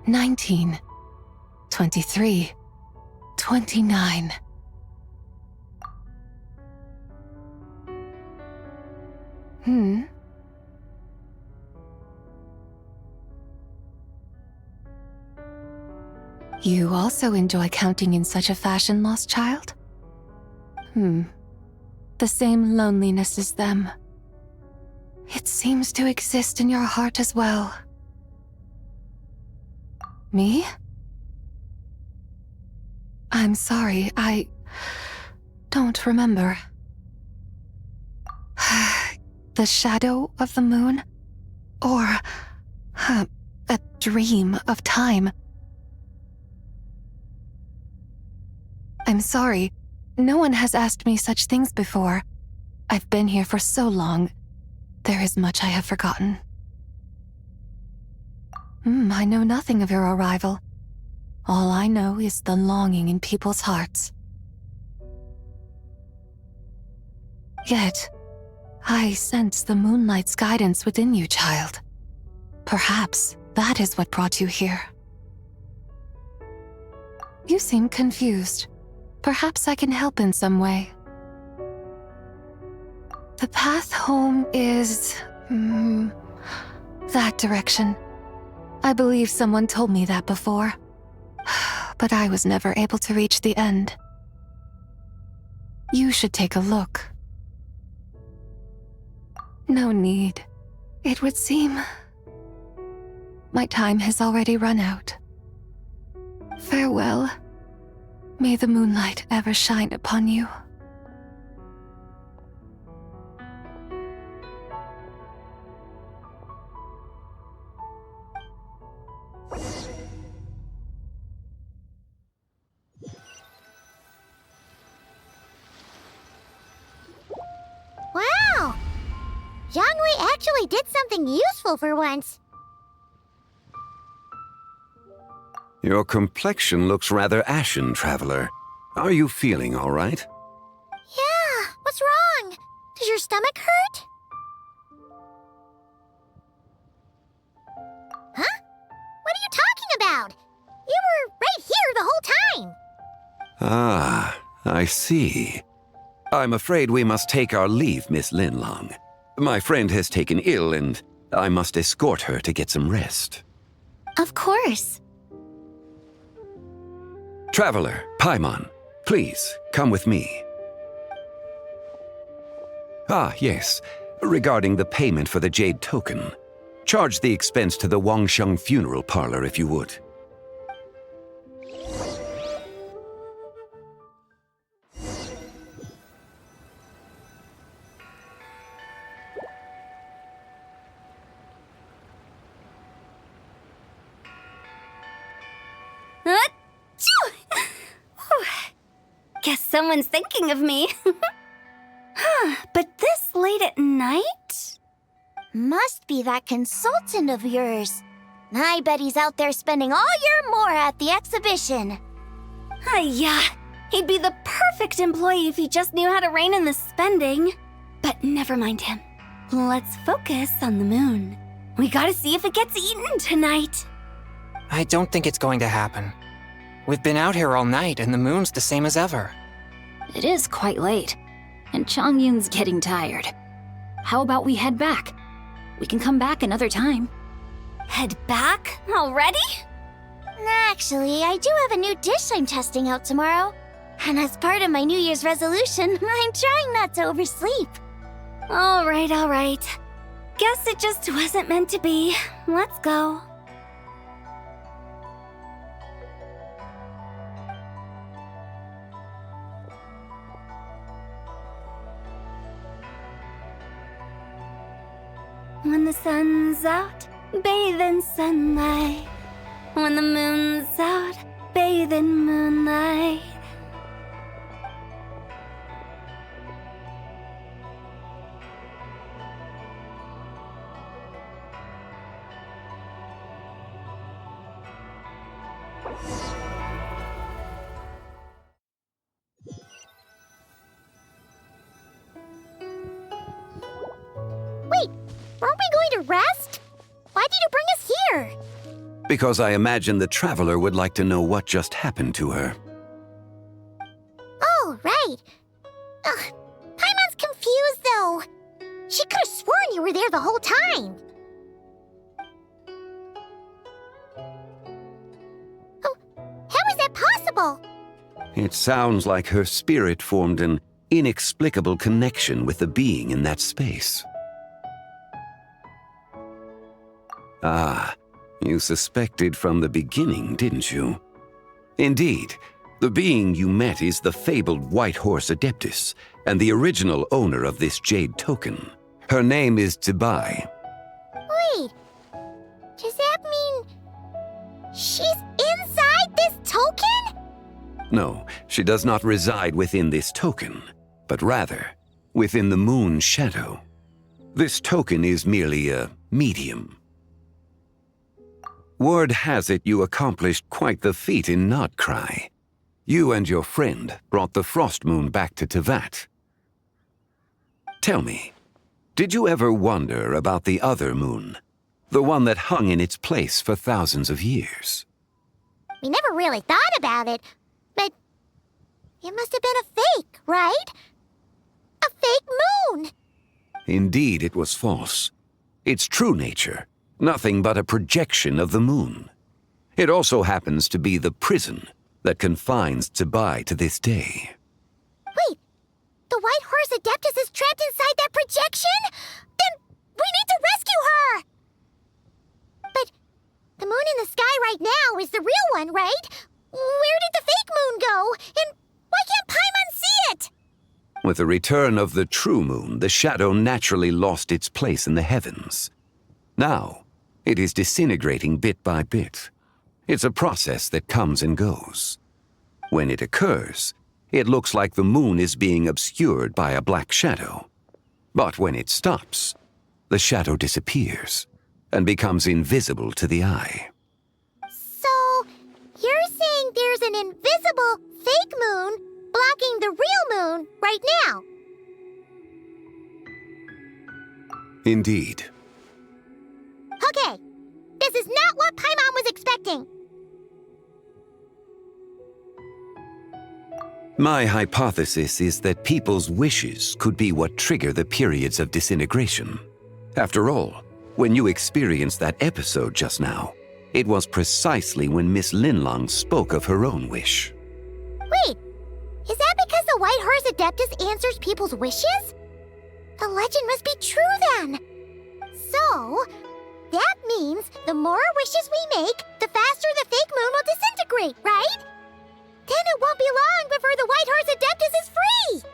$19, 23, 29. You also enjoy counting in such a fashion, lost child? The same loneliness as them. It seems to exist in your heart as well. Me? I'm sorry, I don't remember. The shadow of the moon? Or a dream of time? I'm sorry. No one has asked me such things before. I've been here for so long. There is much I have forgotten. I know nothing of your arrival. All I know is the longing in people's hearts. Yet, I sense the moonlight's guidance within you, child. Perhaps that is what brought you here. You seem confused. Perhaps I can help in some way. The path home is... that direction. I believe someone told me that before. But I was never able to reach the end. You should take a look. No need. It would seem... my time has already run out. Farewell. May the moonlight ever shine upon you. Wow! Zhongli actually did something useful for once. Your complexion looks rather ashen, traveler. Are you feeling all right? Yeah, what's wrong? Does your stomach hurt? Huh? What are you talking about? You were right here the whole time. Ah, I see. I'm afraid we must take our leave, Miss Linlong. My friend has taken ill and I must escort her to get some rest. Of course. Traveler, Paimon, please come with me. Ah, yes. Regarding the payment for the Jade Token. Charge the expense to the Wangsheng Funeral Parlor if you would. Guess someone's thinking of me. But this late at night? Must be that consultant of yours. I bet he's out there spending all year more at the exhibition. Yeah, he'd be the perfect employee if he just knew how to rein in the spending. But never mind him. Let's focus on the moon. We gotta see if it gets eaten tonight. I don't think it's going to happen. We've been out here all night and the moon's the same as ever. It is quite late, and Chongyun's getting tired. How about we head back? We can come back another time. Head back? Already? Actually, I do have a new dish I'm testing out tomorrow. And as part of my New Year's resolution, I'm trying not to oversleep. All right. Guess it just wasn't meant to be. Let's go. When the sun's out, bathe in sunlight. When the moon's out, bathe in moonlight. Wait, aren't we going to rest? Why did you bring us here? Because I imagine the traveler would like to know what just happened to her. Oh, right. Paimon's confused, though. She could have sworn you were there the whole time. Oh, how is that possible? It sounds like her spirit formed an inexplicable connection with the being in that space. Ah, you suspected from the beginning, didn't you? Indeed, the being you met is the fabled White Horse Adeptus, and the original owner of this Jade Token. Her name is Zibai. Wait, does that mean she's inside this token? No, she does not reside within this token, but rather within the moon's shadow. This token is merely a medium. Word has it you accomplished quite the feat in Notcry. You and your friend brought the Frost Moon back to Tevat. Tell me, did you ever wonder about the other moon? The one that hung in its place for thousands of years? We never really thought about it, but it must have been a fake, right? A fake moon! Indeed, it was false. Its true nature, nothing but a projection of the moon. It also happens to be the prison that confines Zibai to this day. Wait, the White Horse Adeptus is trapped inside that projection? Then we need to rescue her! But the moon in the sky right now is the real one, right? Where did the fake moon go? And why can't Paimon see it? With the return of the true moon, the shadow naturally lost its place in the heavens. Now, it is disintegrating bit by bit. It's a process that comes and goes. When it occurs, it looks like the moon is being obscured by a black shadow. But when it stops, the shadow disappears and becomes invisible to the eye. So, you're saying there's an invisible fake moon blocking the real moon right now? Indeed. Okay, this is not what Paimon was expecting. My hypothesis is that people's wishes could be what trigger the periods of disintegration. After all, when you experienced that episode just now, it was precisely when Miss Linlong spoke of her own wish. Wait, is that because the White Horse Adeptus answers people's wishes? The legend must be true then. So, that means the more wishes we make, the faster the fake moon will disintegrate, right? Then it won't be long before the White Horse Adeptus is free!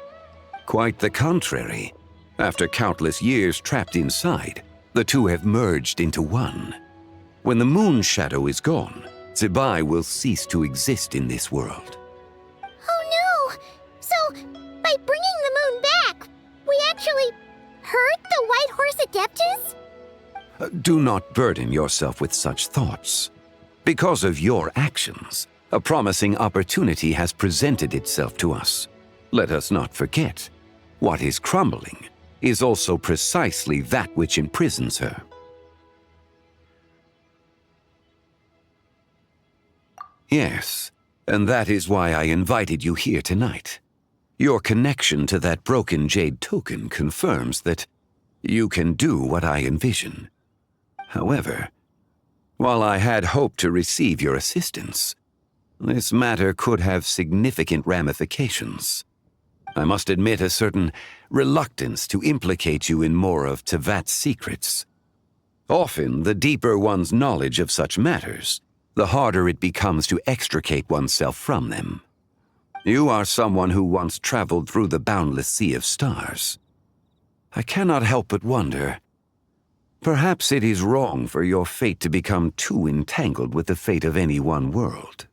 Quite the contrary. After countless years trapped inside, the two have merged into one. When the moon shadow is gone, Zibai will cease to exist in this world. Oh no! So, by bringing the moon back, we actually hurt the White Horse Adeptus? Do not burden yourself with such thoughts. Because of your actions, a promising opportunity has presented itself to us. Let us not forget, what is crumbling is also precisely that which imprisons her. Yes, and that is why I invited you here tonight. Your connection to that broken jade token confirms that you can do what I envision. However, while I had hoped to receive your assistance, this matter could have significant ramifications. I must admit a certain reluctance to implicate you in more of Tevat's secrets. Often, the deeper one's knowledge of such matters, the harder it becomes to extricate oneself from them. You are someone who once traveled through the boundless sea of stars. I cannot help but wonder, perhaps it is wrong for your fate to become too entangled with the fate of any one world.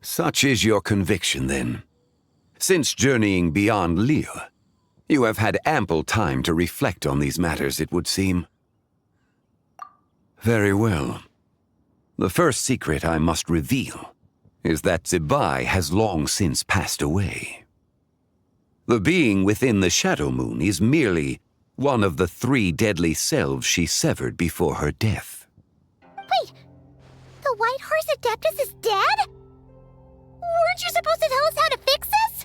Such is your conviction, then. Since journeying beyond Lille, you have had ample time to reflect on these matters, it would seem. Very well. The first secret I must reveal is that Zibai has long since passed away. The being within the Shadow Moon is merely one of the 3 deadly selves she severed before her death. Wait, the White Horse Adeptus is dead? Weren't you supposed to tell us how to fix this?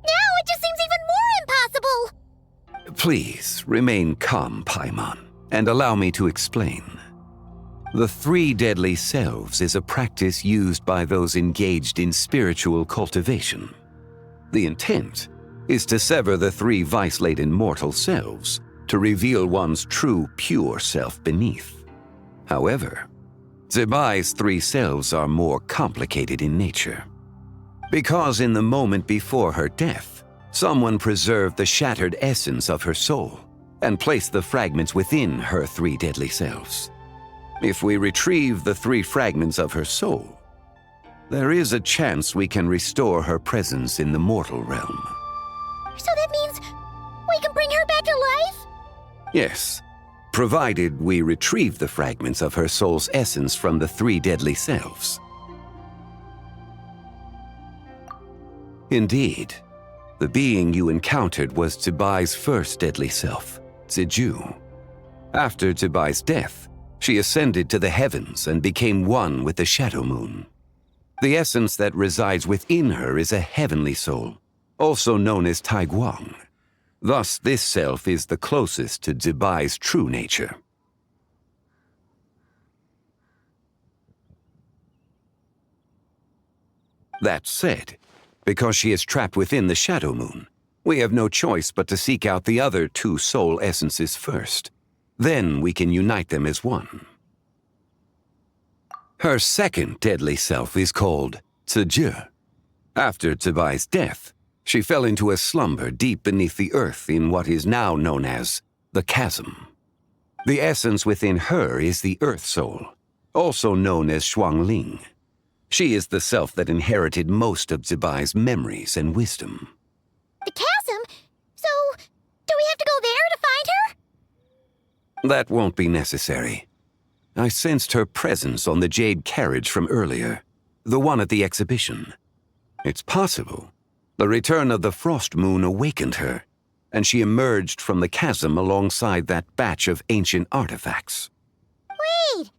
Now it just seems even more impossible! Please, remain calm, Paimon, and allow me to explain. The 3 deadly selves is a practice used by those engaged in spiritual cultivation. The intent is to sever the 3 vice-laden mortal selves to reveal one's true, pure self beneath. However, Zibai's 3 selves are more complicated in nature. Because in the moment before her death, someone preserved the shattered essence of her soul and placed the fragments within her 3 deadly selves. If we retrieve the 3 fragments of her soul, there is a chance we can restore her presence in the mortal realm. So that means we can bring her back to life? Yes, provided we retrieve the fragments of her soul's essence from the 3 deadly selves. Indeed, the being you encountered was Zibai's first deadly self, Ziju. After Zibai's death, she ascended to the heavens and became one with the Shadow Moon. The essence that resides within her is a heavenly soul, also known as Taiguang. Thus, this self is the closest to Zibai's true nature. That said, because she is trapped within the Shadow Moon, we have no choice but to seek out the other 2 soul essences first. Then we can unite them as one. Her second deadly self is called Ziju. After Zibai's death, she fell into a slumber deep beneath the earth in what is now known as the Chasm. The essence within her is the Earth Soul, also known as Xuangling. She is the self that inherited most of Zibai's memories and wisdom. The chasm? So, do we have to go there to find her? That won't be necessary. I sensed her presence on the jade carriage from earlier, the one at the exhibition. It's possible the return of the Frost Moon awakened her, and she emerged from the chasm alongside that batch of ancient artifacts. Wait,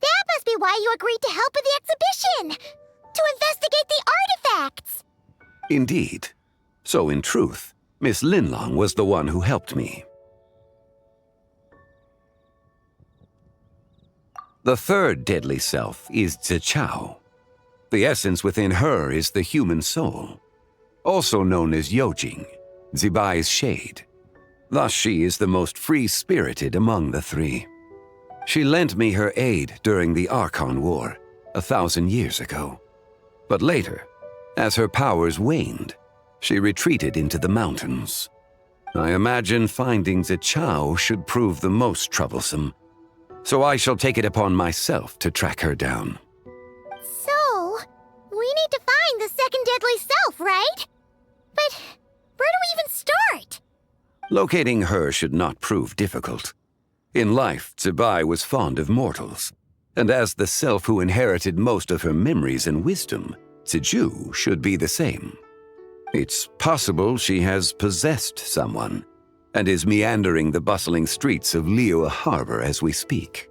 that must be why you agreed to help with the exhibition! To investigate the artifacts! Indeed. So in truth, Miss Linlong was the one who helped me. The third deadly self is Zichao. The essence within her is the human soul, also known as Yojing, Zibai's shade. Thus she is the most free-spirited among the three. She lent me her aid during the Archon War 1,000 years ago. But later, as her powers waned, she retreated into the mountains. I imagine finding Zichao should prove the most troublesome, so I shall take it upon myself to track her down. So, we need to find the second deadly self, right? But where do we even start? Locating her should not prove difficult. In life, Zibai was fond of mortals, and as the self who inherited most of her memories and wisdom, Ziju should be the same. It's possible she has possessed someone, and is meandering the bustling streets of Liyue Harbor as we speak.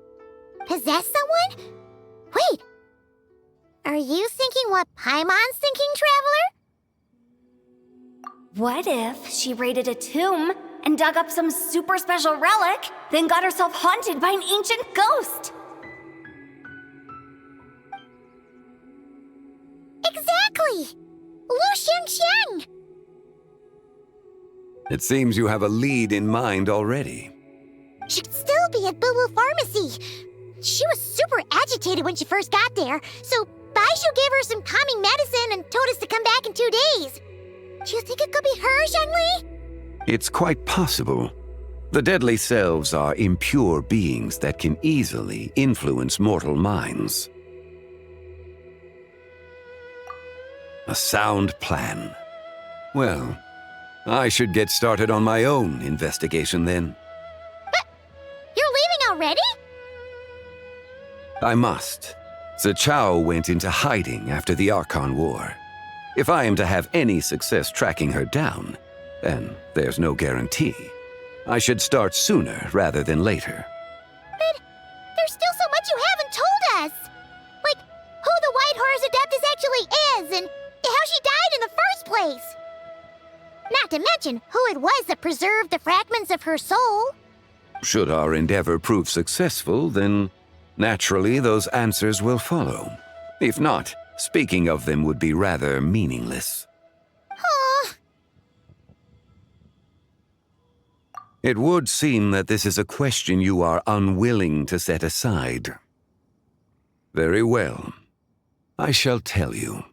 Possess someone? Wait, are you thinking what Paimon's thinking, Traveler? What if she raided a tomb and dug up some super special relic, then got herself haunted by an ancient ghost? Exactly! Lu Xiangxiang! It seems you have a lead in mind already. She'd still be at Boo Boo Pharmacy. She was super agitated when she first got there, so Baishu gave her some calming medicine and told us to come back in 2 days. Do you think it could be her, Zhengli? It's quite possible. The deadly selves are impure beings that can easily influence mortal minds. A sound plan. Well, I should get started on my own investigation then. But you're leaving already? I must. Zichao went into hiding after the Archon War. If I am to have any success tracking her down, and there's no guarantee, I should start sooner rather than later. But there's still so much you haven't told us! Like, who the White Horse Adeptus actually is, and how she died in the first place! Not to mention who it was that preserved the fragments of her soul. Should our endeavor prove successful, then naturally those answers will follow. If not, speaking of them would be rather meaningless. It would seem that this is a question you are unwilling to set aside. Very well. I shall tell you.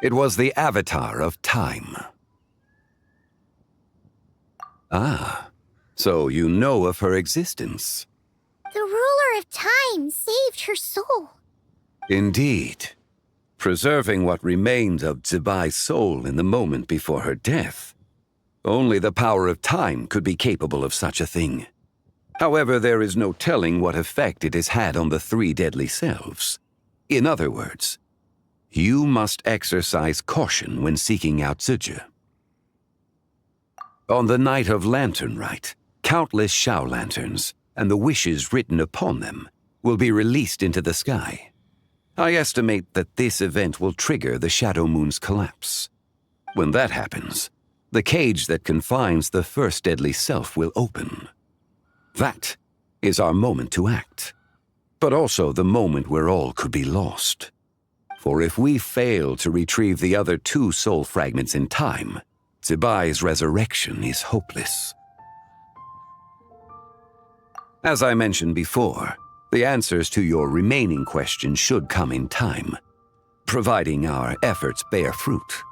It was the Avatar of Time. Ah, so you know of her existence. The ruler of time saved her soul. Indeed. Preserving what remained of Zibai's soul in the moment before her death. Only the power of time could be capable of such a thing. However, there is no telling what effect it has had on the three deadly selves. In other words, you must exercise caution when seeking out Ziju. On the night of Lanternlit, countless Shao lanterns and the wishes written upon them will be released into the sky. I estimate that this event will trigger the Shadow Moon's collapse. When that happens, the cage that confines the first deadly self will open. That is our moment to act, but also the moment where all could be lost. For if we fail to retrieve the other two soul fragments in time, Zibai's resurrection is hopeless. As I mentioned before, the answers to your remaining questions should come in time, providing our efforts bear fruit.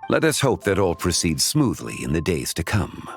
Let us hope that all proceeds smoothly in the days to come.